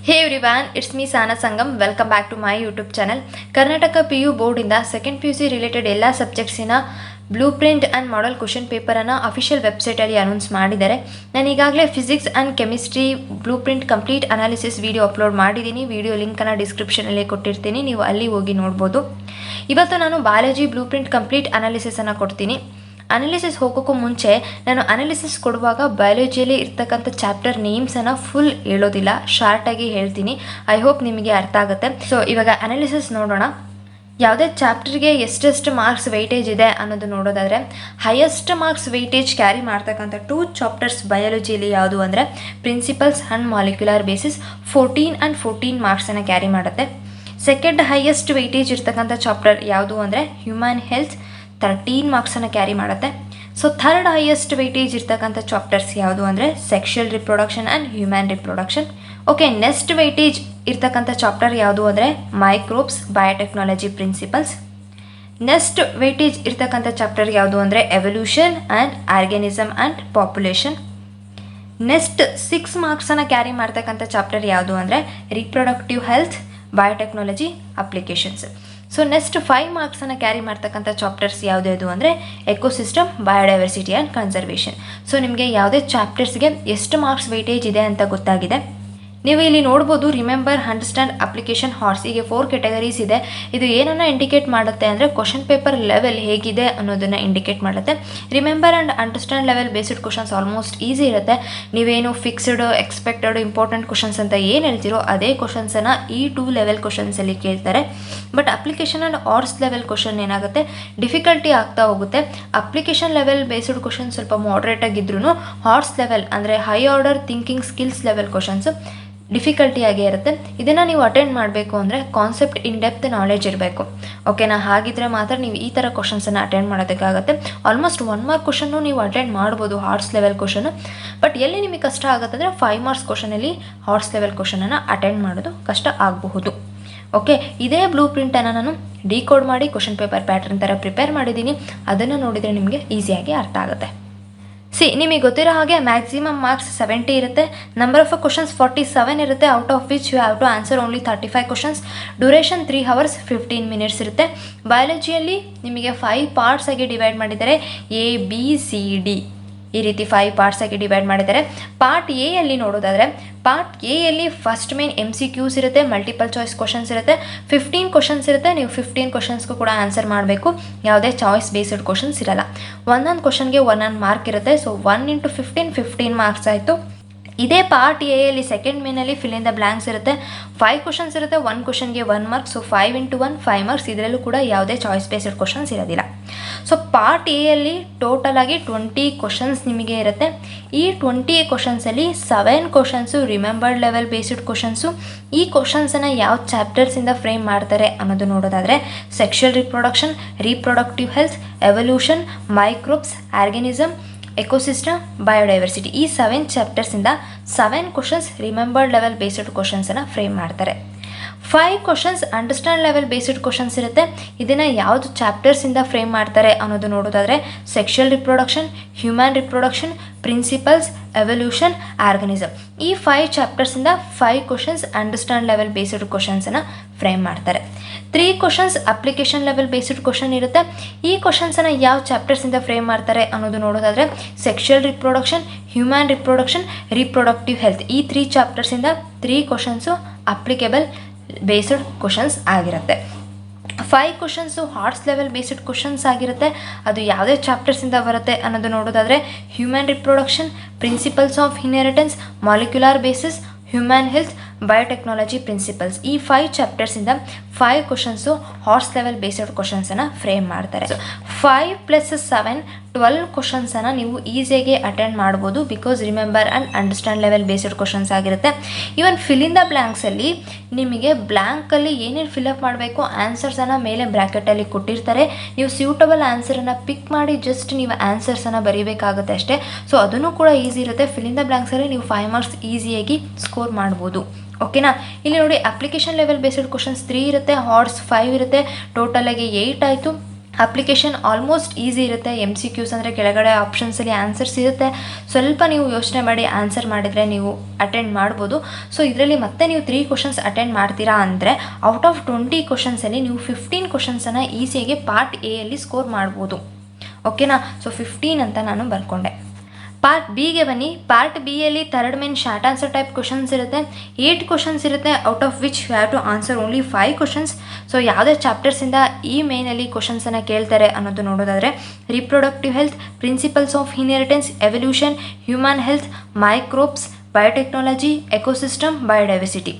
Hey everyone, it's me Sana Sangam. Welcome back to my YouTube channel. Karnataka PU Board ಇಂದ second PUC related ಎಲ್ಲ ಸಬ್ಜೆಕ್ಟ್ಸಿನ blueprint and model question ಪೇಪರನ್ನು official ವೆಬ್ಸೈಟಲ್ಲಿ announce ಮಾಡಿದ್ದಾರೆ. ನಾನು ಈಗಾಗಲೇ physics and chemistry blueprint complete analysis video upload ಮಾಡಿದ್ದೀನಿ. Video ಲಿಂಕನ್ನು ಡಿಸ್ಕ್ರಿಪ್ಷನಲ್ಲಿ ಕೊಟ್ಟಿರ್ತೀನಿ, ನೀವು ಅಲ್ಲಿ ಹೋಗಿ ನೋಡ್ಬೋದು. ಇವತ್ತು ನಾನು ಬಯಾಲಜಿ ಬ್ಲೂ ಪ್ರಿಂಟ್ ಕಂಪ್ಲೀಟ್ ಅನಾಲಿಸಿಸನ್ನು ಕೊಡ್ತೀನಿ. ಅನಾಲಿಸಿಸ್ ಹೋಗೋಕ್ಕೂ ಮುಂಚೆ ನಾನು ಅನಾಲಿಸಿಸ್ ಕೊಡುವಾಗ ಬಯಾಲಜಿಯಲ್ಲಿ ಇರ್ತಕ್ಕಂಥ ಚಾಪ್ಟರ್ ನೇಮ್ಸನ್ನು ಫುಲ್ ಹೇಳೋದಿಲ್ಲ, ಶಾರ್ಟಾಗಿ ಹೇಳ್ತೀನಿ. ಐ ಹೋಪ್ ನಿಮಗೆ ಅರ್ಥ ಆಗುತ್ತೆ. ಸೊ ಇವಾಗ ಅನಾಲಿಸಿಸ್ ನೋಡೋಣ. ಯಾವುದೇ ಚಾಪ್ಟರ್ಗೆ ಎಷ್ಟೆಷ್ಟು ಮಾರ್ಕ್ಸ್ ವೆಯ್ಟೇಜ್ ಇದೆ ಅನ್ನೋದು ನೋಡೋದಾದರೆ, ಹೈಯೆಸ್ಟ್ ಮಾರ್ಕ್ಸ್ ವೆಯ್ಟೇಜ್ ಕ್ಯಾರಿ ಮಾಡ್ತಕ್ಕಂಥ 2 ಚಾಪ್ಟರ್ಸ್ ಬಯಾಲಜಿಯಲ್ಲಿ ಯಾವುದು ಅಂದರೆ principles and molecular basis 14 and 14 ಮಾರ್ಕ್ಸನ್ನು ಕ್ಯಾರಿ ಮಾಡುತ್ತೆ. ಸೆಕೆಂಡ್ ಹೈಯೆಸ್ಟ್ ವೆಯ್ಟೇಜ್ ಇರ್ತಕ್ಕಂಥ ಚಾಪ್ಟರ್ ಯಾವುದು ಅಂದರೆ ಹ್ಯೂಮನ್ ಹೆಲ್ತ್ 13 ಮಾರ್ಕ್ಸನ್ನು ಕ್ಯಾರಿ ಮಾಡುತ್ತೆ. ಸೊ ಥರ್ಡ್ ಹೈಯೆಸ್ಟ್ ವೆಯ್ಟೇಜ್ ಇರ್ತಕ್ಕಂಥ ಚಾಪ್ಟರ್ಸ್ ಯಾವುದು ಅಂದರೆ sexual reproduction and human reproduction. Okay, next weightage ಇರ್ತಕ್ಕಂಥ ಚಾಪ್ಟರ್ ಯಾವುದು ಅಂದರೆ microbes biotechnology principles. Next weightage ಇರ್ತಕ್ಕಂಥ ಚಾಪ್ಟರ್ ಯಾವುದು ಅಂದರೆ evolution and organism and population. Next 6 ಮಾರ್ಕ್ಸನ್ನು ಕ್ಯಾರಿ ಮಾಡ್ತಕ್ಕಂಥ ಚಾಪ್ಟರ್ ಯಾವುದು ಅಂದರೆ reproductive health biotechnology applications. So next 5 ಮಾರ್ಕ್ಸನ್ನು ಕ್ಯಾರಿ ಮಾಡ್ತಕ್ಕಂಥ ಚಾಪ್ಟರ್ಸ್ ಯಾವುದ್ಯಾವುದು ಅಂದರೆ ecosystem biodiversity and conservation. So ನಿಮಗೆ ಯಾವುದೇ ಚಾಪ್ಟರ್ಸ್ಗೆ ಎಷ್ಟು ಮಾರ್ಕ್ಸ್ ವೆಯ್ಟೇಜ್ ಇದೆ ಅಂತ ಗೊತ್ತಾಗಿದೆ. ನೀವು ಇಲ್ಲಿ ನೋಡ್ಬೋದು, ರಿಮೆಂಬರ್, ಅಂಡರ್ಸ್ಟ್ಯಾಂಡ್, ಅಪ್ಲಿಕೇಶನ್, ಹಾರ್ಸ್, ಹೀಗೆ 4 ಕೆಟಗರೀಸ್ ಇದೆ. ಇದು ಏನನ್ನು ಇಂಡಿಕೇಟ್ ಮಾಡುತ್ತೆ ಅಂದರೆ ಕ್ವಶನ್ ಪೇಪರ್ ಲೆವೆಲ್ ಹೇಗಿದೆ ಅನ್ನೋದನ್ನು ಇಂಡಿಕೇಟ್ ಮಾಡುತ್ತೆ. Remember and understand level based questions almost easy ಇರುತ್ತೆ. ನೀವೇನು ಫಿಕ್ಸ್ಡ್, ಎಕ್ಸ್ಪೆಕ್ಟೆಡ್, ಇಂಪಾರ್ಟೆಂಟ್ ಕ್ವಶನ್ಸ್ ಅಂತ ಏನು ಹೇಳ್ತೀರೋ ಅದೇ ಕ್ವಶನ್ಸನ್ನು ಈ 2 ಲೆವೆಲ್ ಕ್ವಶನ್ಸಲ್ಲಿ ಕೇಳ್ತಾರೆ. ಬಟ್ ಅಪ್ಲಿಕೇಶನ್ ಆ್ಯಂಡ್ ಹಾರ್ಸ್ ಲೆವೆಲ್ ಕ್ವಶನ್ ಏನಾಗುತ್ತೆ, ಡಿಫಿಕಲ್ಟಿ ಆಗ್ತಾ ಹೋಗುತ್ತೆ. ಅಪ್ಲಿಕೇಶನ್ ಲೆವೆಲ್ ಬೇಸ್ಡ್ ಕ್ವಶನ್ ಸ್ವಲ್ಪ ಮಾಡ್ರೇಟ್ ಆಗಿದ್ರೂ ಹಾರ್ಸ್ ಲೆವೆಲ್ ಅಂದರೆ high order thinking skills level questions ಡಿಫಿಕಲ್ಟಿಯಾಗೇ ಇರುತ್ತೆ. ಇದನ್ನು ನೀವು ಅಟೆಂಡ್ ಮಾಡಬೇಕು ಅಂದರೆ ಕಾನ್ಸೆಪ್ಟ್ ಇನ್ ಡೆಪ್ತ್ ನಾಲೆಜ್ ಇರಬೇಕು. ಓಕೆನಾ? ಹಾಗಿದ್ರೆ ಮಾತ್ರ ನೀವು ಈ ಥರ ಕ್ವಶನ್ಸನ್ನು ಅಟೆಂಡ್ ಮಾಡೋದಕ್ಕಾಗುತ್ತೆ. ಆಲ್ಮೋಸ್ಟ್ 1 ಮಾರ್ಕ್ ಕ್ವಶನ್ನು ನೀವು ಅಟೆಂಡ್ ಮಾಡ್ಬೋದು ಹಾರ್ಸ್ ಲೆವೆಲ್ ಕ್ವಶನ್. ಬಟ್ ಎಲ್ಲಿ ನಿಮಗೆ ಕಷ್ಟ ಆಗುತ್ತೆ ಅಂದರೆ 5 ಮಾರ್ಕ್ಸ್ ಕ್ವಶನಲ್ಲಿ ಹಾರ್ಸ್ ಲೆವೆಲ್ ಕ್ವಶನನ್ನು ಅಟೆಂಡ್ ಮಾಡೋದು ಕಷ್ಟ ಆಗಬಹುದು. ಓಕೆ, ಇದೇ ಬ್ಲೂ ಪ್ರಿಂಟನ್ನು ನಾನು ಡಿಕೋಡ್ ಮಾಡಿ ಕ್ವಶನ್ ಪೇಪರ್ ಪ್ಯಾಟ್ರನ್ ಥರ ಪ್ರಿಪೇರ್ ಮಾಡಿದ್ದೀನಿ. ಅದನ್ನು ನೋಡಿದರೆ ನಿಮಗೆ ಈಸಿಯಾಗಿ ಅರ್ಥ ಆಗುತ್ತೆ. ನಿಮಗೆ ಗೊತ್ತಿರೋ ಹಾಗೆ ಮ್ಯಾಕ್ಸಿಮಮ್ ಮಾರ್ಕ್ಸ್ 70 ಇರುತ್ತೆ. ನಂಬರ್ ಆಫ್ ಕ್ವಶನ್ಸ್ 47 ಇರುತ್ತೆ. Out of which you have to answer only 35 questions. Duration 3 hours 15 minutes ಇರುತ್ತೆ. ಬಯಾಲಜಿಯಲ್ಲಿ ನಿಮಗೆ 5 ಪಾರ್ಟ್ಸ್ ಆಗಿ ಡಿವೈಡ್ ಮಾಡಿದ್ದಾರೆ. ABCD ಈ ರೀತಿ 5 ಪಾರ್ಟ್ಸ್ ಆಗಿ ಡಿವೈಡ್ ಮಾಡಿದ್ದಾರೆ. ಪಾರ್ಟ್ ಎ ಯಲ್ಲಿ ನೋಡೋದಾದರೆ, ಪಾರ್ಟ್ ಎ ಯಲ್ಲಿ ಫಸ್ಟ್ ಮೇನ್ MCQs ಇರುತ್ತೆ, ಮಲ್ಟಿಪಲ್ ಚಾಯ್ಸ್ ಕ್ವಶನ್ಸ್ ಇರುತ್ತೆ. 15 ಕ್ವಶನ್ಸ್ ಇರುತ್ತೆ. ನೀವು 15 ಕ್ವಶನ್ಸ್ಗೂ ಕೂಡ ಆನ್ಸರ್ ಮಾಡಬೇಕು. ಯಾವುದೇ ಚಾಯ್ಸ್ ಬೇಸ್ಡ್ ಕ್ವಶನ್ಸ್ ಇರಲ್ಲ. ಒಂದೊಂದು ಕ್ವಶನ್ಗೆ 1 ಮಾರ್ಕ್ ಇರುತ್ತೆ. ಸೊ 1 × 15 ಮಾರ್ಕ್ಸ್ ಆಯಿತು. ಇದೇ ಪಾರ್ಟ್ ಎ ಯಲ್ಲಿ ಸೆಕೆಂಡ್ ಮೇನಲ್ಲಿ ಫಿಲ್ ಇನ್ ದ ಬ್ಲ್ಯಾಂಕ್ಸ್ ಇರುತ್ತೆ. 5 ಕ್ವಶನ್ಸ್ ಇರುತ್ತೆ. 1 ಕ್ವಶನ್ಗೆ 1 ಮಾರ್ಕ್. So 5 × 1 5 marks. ಇದರಲ್ಲೂ ಕೂಡ ಯಾವುದೇ ಚಾಯ್ಸ್ ಬೇಸ್ಡ್ ಕ್ವಶನ್ಸ್ ಇರೋದಿಲ್ಲ. ಸೊ ಪಾರ್ಟ್ ಎ ಯಲ್ಲಿ ಟೋಟಲ್ ಆಗಿ 20 ಕ್ವಶನ್ಸ್ ನಿಮಗೆ ಇರುತ್ತೆ. ಈ 20 ಕ್ವಶನ್ಸಲ್ಲಿ 7 questions remembered level based questions. ಈ ಕ್ವಶನ್ಸನ್ನು ಯಾವ ಚಾಪ್ಟರ್ಸಿಂದ ಫ್ರೇಮ್ ಮಾಡ್ತಾರೆ ಅನ್ನೋದು ನೋಡೋದಾದರೆ sexual reproduction, reproductive health, evolution, microbes, organism, ecosystem, biodiversity. ಈ 7 ಚಾಪ್ಟರ್ಸಿಂದ 7 ಕ್ವಶನ್ಸ್ ರಿಮೆಂಬರ್ಡ್ ಲೆವೆಲ್ ಬೇಸ್ಡ್ ಕ್ವಶನ್ಸನ್ನು ಫ್ರೇಮ್ ಮಾಡ್ತಾರೆ. 5 questions understand level based questions ಇರುತ್ತೆ. ಇದನ್ನು ಯಾವುದು ಚಾಪ್ಟರ್ಸಿಂದ ಫ್ರೇಮ್ ಮಾಡ್ತಾರೆ ಅನ್ನೋದು ನೋಡೋದಾದರೆ sexual reproduction, human reproduction, principles, evolution, organism. ಈ 5 ಚಾಪ್ಟರ್ಸಿಂದ 5 ಕ್ವಶನ್ಸ್ ಅಂಡರ್ಸ್ಟ್ಯಾಂಡ್ ಲೆವೆಲ್ ಬೇಸ್ಡ್ ಕ್ವಶನ್ಸನ್ನು ಫ್ರೇಮ್ ಮಾಡ್ತಾರೆ. 3 questions application level based question ಇರುತ್ತೆ. ಈ ಕ್ವಶನ್ಸನ್ನು ಯಾವ ಚಾಪ್ಟರ್ಸಿಂದ ಫ್ರೇಮ್ ಮಾಡ್ತಾರೆ ಅನ್ನೋದು ನೋಡೋದಾದರೆ sexual reproduction, human reproduction, reproductive health. ಈ 3 ಚಾಪ್ಟರ್ಸಿಂದ 3 ಕ್ವಶನ್ಸು ಅಪ್ಲಿಕೇಬಲ್ ಬೇಸ್ಡ್ ಕ್ವಶನ್ಸ್ ಆಗಿರುತ್ತೆ. 5 ಕ್ವಶನ್ಸು ಹಾರ್ಸ್ ಲೆವೆಲ್ ಬೇಸ್ಡ್ ಕ್ವಶನ್ಸ್ ಆಗಿರುತ್ತೆ. ಅದು ಯಾವುದೇ ಚಾಪ್ಟರ್ಸಿಂದ ಬರುತ್ತೆ ಅನ್ನೋದು ನೋಡೋದಾದರೆ human reproduction, principles of inheritance, molecular basis, human health, biotechnology principles. ಈ 5 ಚಾಪ್ಟರ್ಸಿಂದ 5 ಕ್ವಶನ್ಸು ಹಾರ್ಸ್ ಲೆವೆಲ್ ಬೇಸ್ಡ್ ಕ್ವಶನ್ಸನ್ನು ಫ್ರೇಮ್ ಮಾಡ್ತಾರೆ. 5 + 7 12 ಕ್ವಶನ್ಸನ್ನು ನೀವು ಈಸಿಯಾಗಿ ಅಟೆಂಡ್ ಮಾಡ್ಬೋದು. Because remember and understand level based questions ಆಗಿರುತ್ತೆ. ಈವನ್ ಫಿಲ್ ಇನ್ ದ ಬ್ಲ್ಯಾಂಕ್ಸಲ್ಲಿ ನಿಮಗೆ ಬ್ಲ್ಯಾಂಕಲ್ಲಿ ಏನೇನು ಫಿಲಪ್ ಮಾಡಬೇಕು ಆನ್ಸರ್ಸನ್ನು ಮೇಲೆ ಬ್ರ್ಯಾಕೆಟಲ್ಲಿ ಕೊಟ್ಟಿರ್ತಾರೆ. ನೀವು ಸ್ಯೂಟಬಲ್ ಆನ್ಸರನ್ನು ಪಿಕ್ ಮಾಡಿ ಜಸ್ಟ್ ನೀವು ಆನ್ಸರ್ಸನ್ನು ಬರೀಬೇಕಾಗುತ್ತೆ ಅಷ್ಟೇ. ಸೊ ಅದನ್ನು ಕೂಡ ಈಸಿ ಇರುತ್ತೆ. ಫಿಲ್ ಇನ್ ದ ಬ್ಲ್ಯಾಂಕ್ಸಲ್ಲಿ ನೀವು 5 ಮಾರ್ಕ್ಸ್ ಈಸಿಯಾಗಿ ಸ್ಕೋರ್ ಮಾಡ್ಬೋದು. ಓಕೆನಾ? ಇಲ್ಲಿ ನೋಡಿ, ಅಪ್ಲಿಕೇಶನ್ ಲೆವೆಲ್ ಬೇಸ್ಡ್ ಕ್ವಶನ್ಸ್ 3 ಇರುತ್ತೆ, ಹಾರ್ಸ್ 5 ಇರುತ್ತೆ. ಟೋಟಲಾಗಿ 8 ಆಯಿತು. ಅಪ್ಲಿಕೇಶನ್ ಆಲ್ಮೋಸ್ಟ್ ಈಸಿ ಇರುತ್ತೆ. MCQs ಅಂದರೆ ಕೆಳಗಡೆ ಆಪ್ಷನ್ಸಲ್ಲಿ ಆನ್ಸರ್ಸ್ ಇರುತ್ತೆ. ಸ್ವಲ್ಪ ನೀವು ಯೋಚನೆ ಮಾಡಿ ಆನ್ಸರ್ ಮಾಡಿದರೆ ನೀವು ಅಟೆಂಡ್ ಮಾಡ್ಬೋದು. ಸೊ ಇದರಲ್ಲಿ ಮತ್ತೆ ನೀವು 3 ಕ್ವಶನ್ಸ್ ಅಟೆಂಡ್ ಮಾಡ್ತೀರಾ ಅಂದರೆ ಔಟ್ ಆಫ್ 20 ಕ್ವಶನ್ಸಲ್ಲಿ ನೀವು 15 ಕ್ವಶನ್ಸನ್ನು ಈಸಿಯಾಗಿ ಪಾರ್ಟ್ ಎಯಲ್ಲಿ ಸ್ಕೋರ್ ಮಾಡ್ಬೋದು. ಓಕೆನಾ? ಸೊ 15 ಅಂತ ನಾನು ಬರ್ಕೊಂಡೆ. ಪಾರ್ಟ್ ಬಿಗೆ ಬನ್ನಿ. ಪಾರ್ಟ್ ಬಿಯಲ್ಲಿ third main short answer type questions ಇರುತ್ತೆ. 8 ಕ್ವಶನ್ಸ್ ಇರುತ್ತೆ. Out of which you have to answer only 5 questions. So ಯಾವುದೇ ಚಾಪ್ಟರ್ಸಿಂದ ಈ ಮೇನಲ್ಲಿ ಕ್ವಶನ್ಸನ್ನು ಕೇಳ್ತಾರೆ ಅನ್ನೋದು ನೋಡೋದಾದರೆ reproductive health, principles of inheritance, evolution, human health, microbes, biotechnology, ecosystem, biodiversity.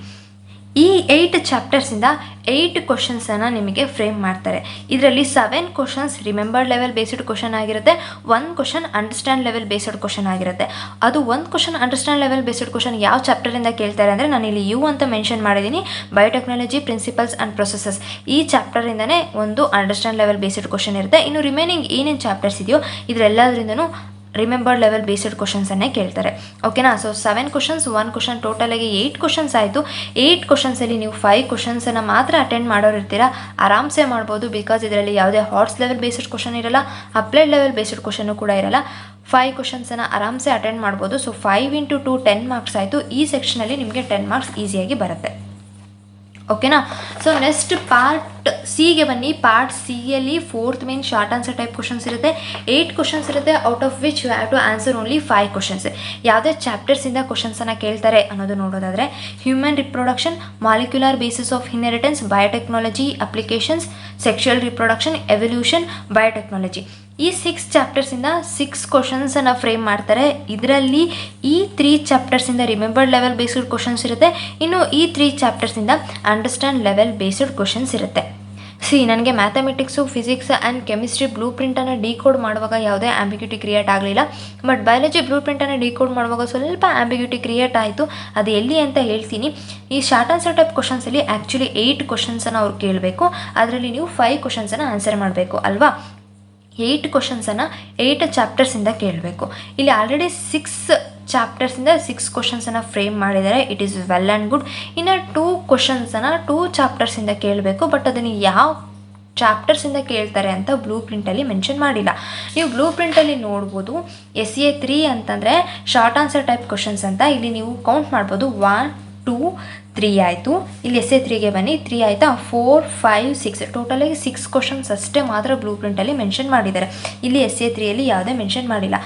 ಈ 8 ಚಾಪ್ಟರ್ಸಿಂದ 8 ಕ್ವಶನ್ಸನ್ನು ನಿಮಗೆ ಫ್ರೇಮ್ ಮಾಡ್ತಾರೆ. ಇದರಲ್ಲಿ 7 questions remembered level based question ಆಗಿರುತ್ತೆ. 1 question understand level based question ಆಗಿರುತ್ತೆ. ಅದು 1 question understand level based question ಯಾವ ಚಾಪ್ಟರಿಂದ ಕೇಳ್ತಾರೆ ಅಂದರೆ ನಾನು ಇಲ್ಲಿ ಯು ಅಂತ ಮೆನ್ಷನ್ ಮಾಡಿದ್ದೀನಿ. ಬಯೋಟೆಕ್ನಾಲಜಿ, ಪ್ರಿನ್ಸಿಪಲ್ಸ್ ಆ್ಯಂಡ್ ಪ್ರೊಸೆಸಸ್ ಈ ಚಾಪ್ಟರಿಂದನೇ ಒಂದು ಅಂಡರ್ಸ್ಟ್ಯಾಂಡ್ ಲೆವೆಲ್ ಬೇಸ್ಡ್ ಕ್ವಶನ್ ಇರುತ್ತೆ. ಇನ್ನು ರಿಮೈನಿಂಗ್ ಏನೇನು ಚಾಪ್ಟರ್ಸ್ ಇದೆಯೋ ಇದರೆಲ್ಲದರಿಂದನೂ ರಿಮೆಂಬರ್ಡ್ ಲೆವೆಲ್ ಬೇಸ್ಡ್ ಕ್ವಶನ್ಸನ್ನೇ ಕೇಳ್ತಾರೆ. ಓಕೆನಾ? ಸೊ 7 ಕ್ವಶನ್ಸ್, 1 ಕ್ವಶನ್, ಟೋಟಲಾಗಿ 8 ಕ್ವಶನ್ಸ್ ಆಯಿತು. 8 ಕ್ವಶನ್ಸಲ್ಲಿ ನೀವು 5 ಕ್ವಶನ್ಸನ್ನು ಮಾತ್ರ ಅಟೆಂಡ್ ಮಾಡೋರು ಇರ್ತೀರಾ. ಆರಾಮ್ಸೆ ಮಾಡ್ಬೋದು. ಬಿಕಾಸ್ ಇದರಲ್ಲಿ ಯಾವುದೇ ಹಾರ್ಸ್ ಲೆವೆಲ್ ಬೇಸ್ಡ್ ಕ್ವಶನ್ ಇರಲ್ಲ, ಅಪ್ಲೈಡ್ ಲೆವೆಲ್ ಬೇಸ್ಡ್ ಕ್ವಶನ್ನು ಕೂಡ ಇರಲ್ಲ. 5 ಕ್ವಶನ್ಸನ್ನು ಆರಾಮ್ಸೆ ಅಟೆಂಡ್ ಮಾಡ್ಬೋದು. ಸೊ 5 × 2 10 ಮಾರ್ಕ್ಸ್ ಆಯಿತು. ಈ ಸೆಕ್ಷನಲ್ಲಿ ನಿಮಗೆ 10 ಮಾರ್ಕ್ಸ್ ಈಸಿಯಾಗಿ ಬರುತ್ತೆ. ಓಕೆನಾ? ಸೊ ನೆಕ್ಸ್ಟ್ ಪಾರ್ಟ್ ಸಿಗೆ ಬನ್ನಿ. ಪಾರ್ಟ್ ಸಿಯಲ್ಲಿ 4th main short answer type questions ಇರುತ್ತೆ. 8 ಕ್ವಶನ್ಸ್ ಇರುತ್ತೆ. Out of which you have to answer only 5 questions. ಯಾವುದೇ ಚಾಪ್ಟರ್ಸಿಂದ ಕ್ವಶನ್ಸನ್ನು ಕೇಳ್ತಾರೆ ಅನ್ನೋದು ನೋಡೋದಾದರೆ human reproduction, molecular basis of inheritance, biotechnology applications, sexual reproduction, evolution, biotechnology. ಈ 6 ಚಾಪ್ಟರ್ಸಿಂದ 6 ಕ್ವಶನ್ಸನ್ನು ಫ್ರೇಮ್ ಮಾಡ್ತಾರೆ. ಇದರಲ್ಲಿ ಈ 3 ಚಾಪ್ಟರ್ಸಿಂದ ರಿಮೆಂಬರ್ಡ್ ಲೆವೆಲ್ ಬೇಸ್ಡ್ ಕ್ವಶನ್ಸ್ ಇರುತ್ತೆ. ಇನ್ನು ಈ 3 ಚಾಪ್ಟರ್ಸಿಂದ ಅಂಡರ್ಸ್ಟ್ಯಾಂಡ್ ಲೆವೆಲ್ ಬೇಸ್ಡ್ ಕ್ವಶನ್ಸ್ ಇರುತ್ತೆ. ನನಗೆ mathematics, physics and chemistry blue ಪ್ರಿಂಟನ್ನು ಡಿಕೋಡ್ ಮಾಡುವಾಗ ಯಾವುದೇ ಆಂಬಿಗ್ಯೂಟಿ ಕ್ರಿಯೇಟ್ ಆಗಲಿಲ್ಲ. ಬಟ್ ಬಯಾಲಜಿ ಬ್ಲೂ ಪ್ರಿಂಟನ್ನು ಡಿಕೋಡ್ ಮಾಡುವಾಗ ಸ್ವಲ್ಪ ಆಂಬಿಗ್ಯೂಟಿ ಕ್ರಿಯೇಟ್ ಆಯಿತು. ಅದು ಎಲ್ಲಿ ಅಂತ ಹೇಳ್ತೀನಿ. ಈ ಶಾರ್ಟ್ ಆನ್ಸರ್ ಟೈಪ್ ಕ್ವಶನ್ಸಲ್ಲಿ ಆ್ಯಕ್ಚುಲಿ 8 ಕ್ವಶನ್ಸನ್ನು ಅವ್ರು ಕೇಳಬೇಕು. ಅದರಲ್ಲಿ ನೀವು 5 ಕ್ವಶನ್ಸನ್ನು ಆನ್ಸರ್ ಮಾಡಬೇಕು ಅಲ್ವಾ? 8 ಕ್ವಶನ್ಸನ್ನು 8 ಚಾಪ್ಟರ್ಸಿಂದ ಕೇಳಬೇಕು. ಇಲ್ಲಿ ಆಲ್ರೆಡಿ 6 ಚಾಪ್ಟರ್ಸಿಂದ 6 ಕ್ವಶನ್ಸನ್ನು ಫ್ರೇಮ್ ಮಾಡಿದ್ದಾರೆ. It is well and good. ಇನ್ನು 2 ಕ್ವಶನ್ಸನ್ನು 2 ಚಾಪ್ಟರ್ಸಿಂದ ಕೇಳಬೇಕು. ಬಟ್ ಅದನ್ನು ಯಾವ ಚಾಪ್ಟರ್ಸಿಂದ ಕೇಳ್ತಾರೆ ಅಂತ ಬ್ಲೂ ಪ್ರಿಂಟಲ್ಲಿ ಮೆನ್ಷನ್ ಮಾಡಿಲ್ಲ. ನೀವು ಬ್ಲೂ ಪ್ರಿಂಟಲ್ಲಿ ನೋಡ್ಬೋದು SEA 3 ಅಂತಂದರೆ ಶಾರ್ಟ್ ಆನ್ಸರ್ ಟೈಪ್ ಕ್ವಶನ್ಸ್ ಅಂತ. ಇಲ್ಲಿ ನೀವು ಕೌಂಟ್ ಮಾಡ್ಬೋದು. 1 2 3 ಆಯಿತು. ಇಲ್ಲಿ SEA 3ಗೆ ಬನ್ನಿ. 3 ಆಯಿತಾ? 4 5 6 ಟೋಟಲಾಗಿ 6 ಕ್ವಶನ್ಸ್ ಅಷ್ಟೇ ಮಾತ್ರ ಬ್ಲೂ ಪ್ರಿಂಟಲ್ಲಿ ಮೆನ್ಷನ್ ಮಾಡಿದ್ದಾರೆ. ಇಲ್ಲಿ SEA 3ಯಲ್ಲಿ ಯಾವುದೇ ಮೆನ್ಷನ್ ಮಾಡಿಲ್ಲ.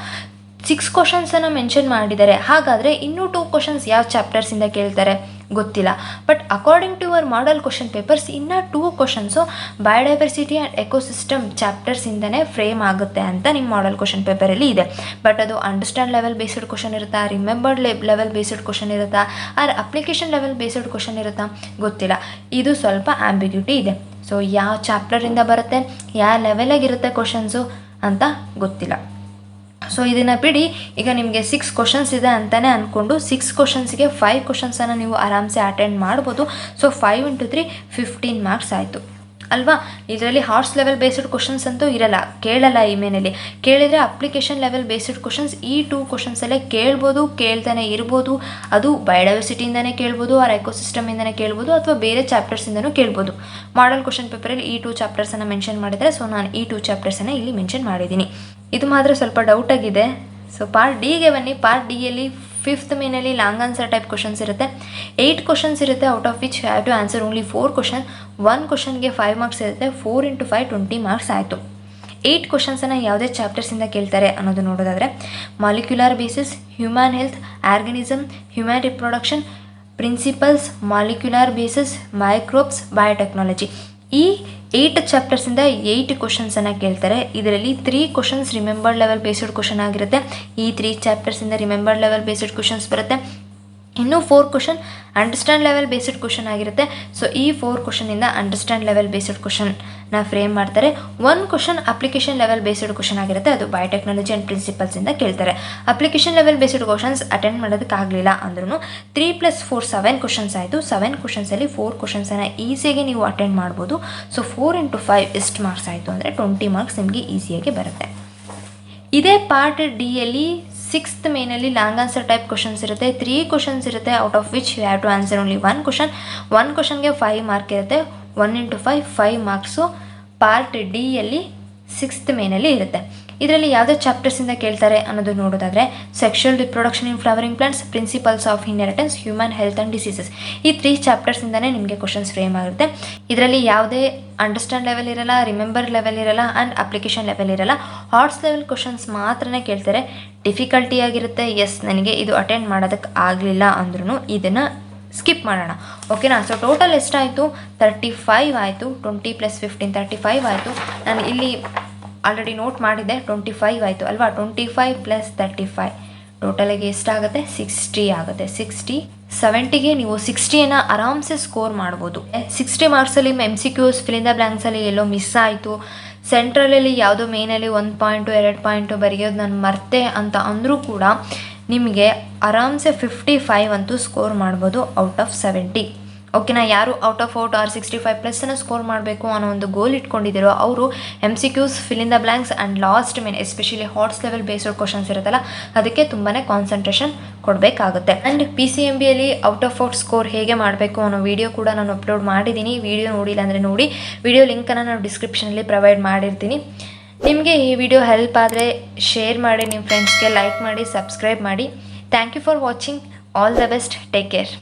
6 ಕ್ವಶನ್ಸನ್ನು ಮೆನ್ಷನ್ ಮಾಡಿದ್ದಾರೆ. ಹಾಗಾದರೆ ಇನ್ನೂ 2 ಕ್ವಶನ್ಸ್ ಯಾವ ಚಾಪ್ಟರ್ಸಿಂದ ಕೇಳ್ತಾರೆ ಗೊತ್ತಿಲ್ಲ. But according to your model question papers ಇನ್ನೂ 2 ಕ್ವಶನ್ಸು ಬಯೋಡೈವರ್ಸಿಟಿ ಆ್ಯಂಡ್ ಎಕೋಸಿಸ್ಟಮ್ ಚಾಪ್ಟರ್ಸಿಂದನೇ ಫ್ರೇಮ್ ಆಗುತ್ತೆ ಅಂತ ನಿಮ್ಮ ಮಾಡೆಲ್ ಕ್ವಶನ್ ಪೇಪರಲ್ಲಿ ಇದೆ. ಬಟ್ ಅದು ಅಂಡರ್ಸ್ಟ್ಯಾಂಡ್ ಲೆವೆಲ್ ಬೇಸ್ಡ್ ಕ್ವಶನ್ ಇರುತ್ತಾ, ರಿಮೆಂಬರ್ಡ್ ಲೆವೆಲ್ ಬೇಸ್ಡ್ ಕ್ವಶನ್ ಇರುತ್ತಾ, or application level based question ಇರುತ್ತಾ ಗೊತ್ತಿಲ್ಲ. ಇದು ಸ್ವಲ್ಪ ಆಂಬಿಗ್ಯೂಟಿ ಇದೆ. ಸೊ ಯಾವ ಚಾಪ್ಟರಿಂದ ಬರುತ್ತೆ, ಯಾವ ಲೆವೆಲಾಗಿರುತ್ತೆ ಕ್ವಶನ್ಸು ಅಂತ ಗೊತ್ತಿಲ್ಲ. ಸೊ ಇದನ್ನು ಬಿಡಿ. ಈಗ ನಿಮಗೆ 6 ಕ್ವಶನ್ಸ್ ಇದೆ ಅಂತಲೇ ಅಂದ್ಕೊಂಡು 6 ಕ್ವಶನ್ಸ್ಗೆ 5 ಕ್ವಶನ್ಸನ್ನು ನೀವು ಆರಾಮ್ಸೆ ಅಟೆಂಡ್ ಮಾಡ್ಬೋದು. ಸೊ 5 × 3 15 ಮಾರ್ಕ್ಸ್ ಆಯಿತು ಅಲ್ವಾ? ಇದರಲ್ಲಿ ಹಾರ್ಸ್ ಲೆವೆಲ್ ಬೇಸ್ಡ್ ಕ್ವಶನ್ಸ್ ಅಂತೂ ಇರಲ್ಲ, ಕೇಳಲ್ಲ. ಇಮೇನಲ್ಲಿ ಕೇಳಿದರೆ ಅಪ್ಲಿಕೇಶನ್ ಲೆವೆಲ್ ಬೇಸ್ಡ್ ಕ್ವಶನ್ಸ್ ಈ 2 ಕ್ವಶನ್ಸಲ್ಲೇ ಕೇಳ್ಬೋದು, ಕೇಳ್ತಾನೆ ಇರ್ಬೋದು. ಅದು ಬಯೋಡೈವರ್ಸಿಟಿಯಿಂದನೇ ಕೇಳ್ಬೋದು, ಆರ್ ಎಕೋಸಿಸ್ಟಮಿಂದನೇ ಕೇಳ್ಬೋದು, ಅಥವಾ ಬೇರೆ ಚಾಪ್ಟರ್ಸಿಂದನೂ ಕೇಳ್ಬೋದು. ಮಾಡೆಲ್ ಕ್ವಶನ್ ಪೇಪರಲ್ಲಿ ಈ 2 ಚಾಪ್ಟರ್ಸನ್ನು ಮೆನ್ಷನ್ ಮಾಡಿದರೆ, ಸೊ ನಾನು ಈ 2 ಚಾಪ್ಟರ್ಸನ್ನು ಇಲ್ಲಿ ಮೆನ್ಷನ್ ಮಾಡಿದ್ದೀನಿ. ಇದು ಮಾತ್ರ ಸ್ವಲ್ಪ ಡೌಟ್ ಆಗಿದೆ. ಸೊ ಪಾರ್ಟ್ ಡಿಗೆ ಬನ್ನಿ. ಪಾರ್ಟ್ ಡಿಯಲ್ಲಿ 5th ಮೇನಲ್ಲಿ ಲಾಂಗ್ ಆನ್ಸರ್ ಟೈಪ್ ಕ್ವಶನ್ಸ್ ಇರುತ್ತೆ. 8 ಕ್ವಶನ್ಸ್ ಇರುತ್ತೆ. Out of which have to answer only 4 question. 1 ಕ್ವಶನ್ಗೆ 5 ಮಾರ್ಕ್ಸ್ ಇರುತ್ತೆ. 4 × 5 20 ಮಾರ್ಕ್ಸ್ ಆಯಿತು. 8 ಕ್ವಶನ್ಸನ್ನು ಯಾವುದೇ ಚಾಪ್ಟರ್ಸಿಂದ ಕೇಳ್ತಾರೆ ಅನ್ನೋದು ನೋಡೋದಾದರೆ molecular basis, human health, organism, human reproduction, principles, molecular basis, microbes, biotechnology. ಈ 8 ಚಾಪ್ಟರ್ಸಿಂದ 8 ಕ್ವಶನ್ಸನ್ನು ಕೇಳ್ತಾರೆ. ಇದರಲ್ಲಿ 3 questions remembered level based question ಆಗಿರುತ್ತೆ. ಈ 3 ಚಾಪ್ಟರ್ಸಿಂದ ರಿಮೆಂಬರ್ಡ್ ಲೆವೆಲ್ ಬೇಸ್ಡ್ ಕ್ವಶನ್ಸ್ ಬರುತ್ತೆ. ಇನ್ನೂ 4 question understand level based question ಆಗಿರುತ್ತೆ. ಸೊ ಈ 4 ಕ್ವಶನಿಂದ ಅಂಡರ್ಸ್ಟ್ಯಾಂಡ್ ಲೆವೆಲ್ ಬೇಸ್ಡ್ ಕ್ವಶನ್ನ ಫ್ರೇಮ್ ಮಾಡ್ತಾರೆ. 1 question application level based question ಆಗಿರುತ್ತೆ. ಅದು ಬಯೋಟೆಕ್ನಾಲಜಿ ಆ್ಯಂಡ್ ಪ್ರಿನ್ಸಿಪಲ್ಸಿಂದ ಕೇಳ್ತಾರೆ. Application level based questions attend ಮಾಡೋದಕ್ಕಾಗಲಿಲ್ಲ ಅಂದ್ರೂ 3 + 4 7 ಕ್ವಶನ್ಸ್ ಆಯಿತು. 7 ಕ್ವಶನ್ಸಲ್ಲಿ 4 ಕ್ವಶನ್ಸನ್ನು ಈಸಿಯಾಗಿ ನೀವು ಅಟೆಂಡ್ ಮಾಡ್ಬೋದು. ಸೊ 4 × 5 ಎಷ್ಟು ಮಾರ್ಕ್ಸ್ ಆಯಿತು ಅಂದರೆ 20 ಮಾರ್ಕ್ಸ್ ನಿಮಗೆ ಈಸಿಯಾಗಿ ಬರುತ್ತೆ. ಇದೇ ಪಾರ್ಟ್ ಡಿಯಲ್ಲಿ 6th ಮೇನಲ್ಲಿ ಲಾಂಗ್ ಆನ್ಸರ್ ಟೈಪ್ ಕ್ವಶನ್ಸ್ ಇರುತ್ತೆ. 3 ಕ್ವಶನ್ಸ್ ಇರುತ್ತೆ. Out of which you have to answer only 1 question. 1 ಕ್ವಶನ್ಗೆ 5 ಮಾರ್ಕ್ ಇರುತ್ತೆ. 1 × 5 5 ಮಾರ್ಕ್ಸು ಪಾರ್ಟ್ ಡಿಯಲ್ಲಿ 6th ಮೇನಲ್ಲಿ ಇರುತ್ತೆ. ಇದರಲ್ಲಿ ಯಾವುದೇ ಚಾಪ್ಟರ್ಸಿಂದ ಕೇಳ್ತಾರೆ ಅನ್ನೋದು ನೋಡೋದಾದರೆ sexual reproduction in flowering plants, principles of inheritance, human health and diseases, ಈ 3 ಚಾಪ್ಟರ್ಸಿಂದನೇ ನಿಮಗೆ ಕ್ವಶನ್ಸ್ ಫ್ರೇಮ್ ಆಗುತ್ತೆ. ಇದರಲ್ಲಿ ಯಾವುದೇ ಅಂಡರ್ಸ್ಟ್ಯಾಂಡ್ ಲೆವೆಲ್ ಇರಲ್ಲ, ರಿಮೆಂಬರ್ ಲೆವೆಲ್ ಇರಲ್ಲ ಆ್ಯಂಡ್ ಅಪ್ಲಿಕೇಶನ್ ಲೆವೆಲ್ ಇರಲ್ಲ. ಹಾರ್ಟ್ಸ್ ಲೆವೆಲ್ ಕ್ವಶನ್ಸ್ ಮಾತ್ರನೇ ಕೇಳ್ತಾರೆ. ಡಿಫಿಕಲ್ಟಿ ಆಗಿರುತ್ತೆ. ಎಸ್, ನನಗೆ ಇದು ಅಟೆಂಡ್ ಮಾಡೋದಕ್ಕೆ ಆಗಲಿಲ್ಲ ಅಂದ್ರೂ ಇದನ್ನು ಸ್ಕಿಪ್ ಮಾಡೋಣ, ಓಕೆನಾ. ಸೊ ಟೋಟಲ್ ಎಷ್ಟಾಯಿತು? 35 ಆಯಿತು. 20 + 15 35 ಆಯಿತು. ನಾನು ಇಲ್ಲಿ ಆಲ್ರೆಡಿ ನೋಟ್ ಮಾಡಿದ್ದೆ, 25 ಆಯಿತು ಅಲ್ವಾ. 25 + 35 ಟೋಟಲಿಗೆ ಎಷ್ಟಾಗುತ್ತೆ? 60 ಆಗುತ್ತೆ. 70ಗೆ ನೀವು 60ಯನ್ನು ಆರಾಮ್ಸೆ ಸ್ಕೋರ್ ಮಾಡ್ಬೋದು. 60 ಮಾರ್ಕ್ಸಲ್ಲಿ MCQs ಫಿಲ್ ಇನ್ ದ ಬ್ಲ್ಯಾಂಕ್ಸಲ್ಲಿ ಎಲ್ಲೋ ಮಿಸ್ ಆಯಿತು, ಸೆಂಟ್ರಲಲ್ಲಿ ಯಾವುದೋ ಮೇನಲ್ಲಿ 1 ಪಾಯಿಂಟು 2 ಪಾಯಿಂಟು ಬರೆಯೋದು ನಾನು ಮರ್ತೆ ಅಂತ ಅಂದರೂ ಕೂಡ ನಿಮಗೆ ಆರಾಮ್ಸೆ 55 ಅಂತೂ ಸ್ಕೋರ್ ಮಾಡ್ಬೋದು ಔಟ್ ಆಫ್ 70, ಓಕೆನಾ. ಯಾರು out of out or 65+ score ಮಾಡಬೇಕು ಅನ್ನೋ ಒಂದು ಗೋಲ್ ಇಟ್ಕೊಂಡಿದ್ದೀರೋ ಅವರು MCQs fill in the blanks and last main especially HOTS level based questions ಇರುತ್ತಲ್ಲ ಅದಕ್ಕೆ ತುಂಬಾ ಕಾನ್ಸಂಟ್ರೇಷನ್ ಕೊಡಬೇಕಾಗುತ್ತೆ. ಆ್ಯಂಡ್ PCMBಯಲ್ಲಿ ಔಟ್ ಆಫ್ ಔಟ್ ಸ್ಕೋರ್ ಹೇಗೆ ಮಾಡಬೇಕು ಅನ್ನೋ ವಿಡಿಯೋ ಕೂಡ ನಾನು ಅಪ್ಲೋಡ್ ಮಾಡಿದ್ದೀನಿ. ವಿಡಿಯೋ ನೋಡಿಲ್ಲ ಅಂದರೆ ನೋಡಿ, ವಿಡಿಯೋ ಲಿಂಕನ್ನು ನಾನು ಡಿಸ್ಕ್ರಿಪ್ಷನಲ್ಲಿ ಪ್ರೊವೈಡ್ ಮಾಡಿರ್ತೀನಿ. ನಿಮಗೆ ಈ ವಿಡಿಯೋ ಹೆಲ್ಪ್ ಆದರೆ ಶೇರ್ ಮಾಡಿ, ನಿಮ್ಮ ಫ್ರೆಂಡ್ಸ್ಗೆ ಲೈಕ್ ಮಾಡಿ, ಸಬ್ಸ್ಕ್ರೈಬ್ ಮಾಡಿ. Thank you for watching. All the best. Take care.